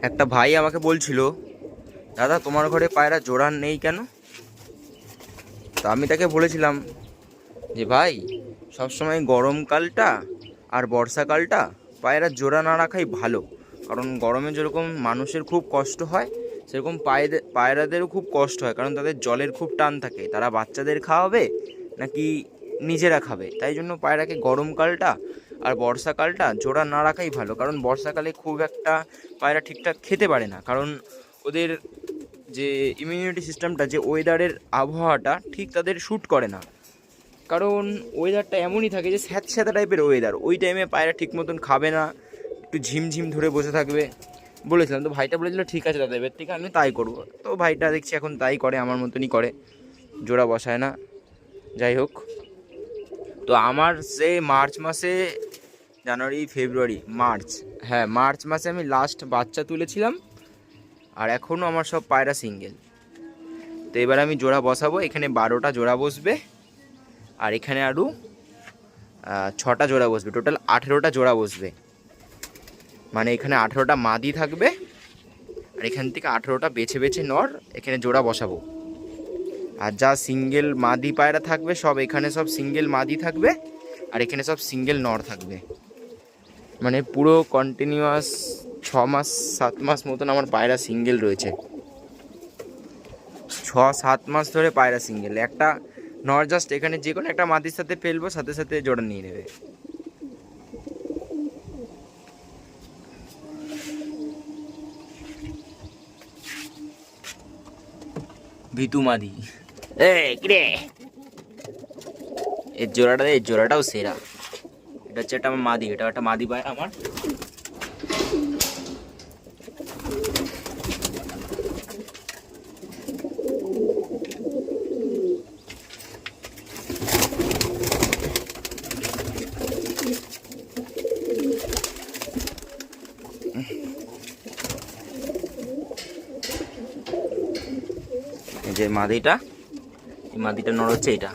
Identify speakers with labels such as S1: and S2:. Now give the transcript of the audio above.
S1: একটা ভাই আমাকে বলছিল, দাদা তোমার ঘরে পায়রা জোড়া নেই কেন? তো আমি তাকে বলেছিলাম যে ভাই, সবসময় গরমকালটা আর বর্ষাকালটা পায়রা জোড়া না রাখাই ভালো। কারণ গরমে যেরকম মানুষের খুব কষ্ট হয়, সেরকম পায়রাদেরও খুব কষ্ট হয়, কারণ তাদের জলের খুব টান থাকে। তারা বাচ্চাদের খাওয়াবে নাকি নিজেরা খাবে, তাই জন্য পায়রাকে গরমকালটা আর বর্ষাকালটা জোড়া না রাখাই ভালো। কারণ বর্ষাকালে খুব একটা পায়রা ঠিকঠাক খেতে পারে না, কারণ ওদের যে ইমিউনিটি সিস্টেমটা, যে ওয়েদারের আবহাওয়াটা ঠিক তাদের শ্যুট করে না। কারণ ওয়েদারটা এমনই থাকে যে স্যাঁতস্যাঁতে টাইপের ওয়েদার, ওই টাইমে পায়রা ঠিক মতন খাবে না, একটু ঝিমঝিম ধরে বসে থাকবে। বলেছিলাম, তো ভাইটা বলেছিল ঠিক আছে দাদা, এবার থেকে আমি তাই করবো। তো ভাইটা দেখছি এখন তাই করে, আমার মতনই করে, জোড়া বসায় না। যাই হোক, তো আমার সে মার্চ মাসে, জানুয়ারি ফেব্রুয়ারি মার্চ, হ্যাঁ মার্চ মাসে আমি লাস্ট বাচ্চা তুলেছিলাম। আর এখনও আমার সব পায়রা সিঙ্গেল। তো এবার আমি জোড়া বসাবো, এখানে 12টা জোড়া বসবে, আর এখানে আরও 6টা জোড়া বসবে, টোটাল 18টা জোড়া বসবে। মানে এখানে 18টা মাদি থাকবে, আর এখান থেকে 18টা বেছে বেছে নর এখানে জোড়া বসাবো। আর যা সিঙ্গেল মাদি পায়রা থাকবে সব এখানে, সব সিঙ্গেল মাদি থাকবে, আর এখানে সব সিঙ্গেল নর থাকবে। মানে পুরো কন্টিনিউয়াস 6 মাস 7 মাস মতন আমার পায়রা সিঙ্গেল রয়েছে। 6-7 মাস ধরে পায়রা সিঙ্গেল। একটা নর জাস্ট এখানে যে কোনো একটা মাদির সাথে ফেলবো, সাথে সাথে জোড়া নিয়ে নেবে। ভিতু মাদি, কিরে এর জোড়াটাও সেরা। এটা হচ্ছে একটা আমার মাদি, এটা একটা মাদি পায়রা আমার। এই যে মাদিটা, এই মাদিটা নর হচ্ছে এটা।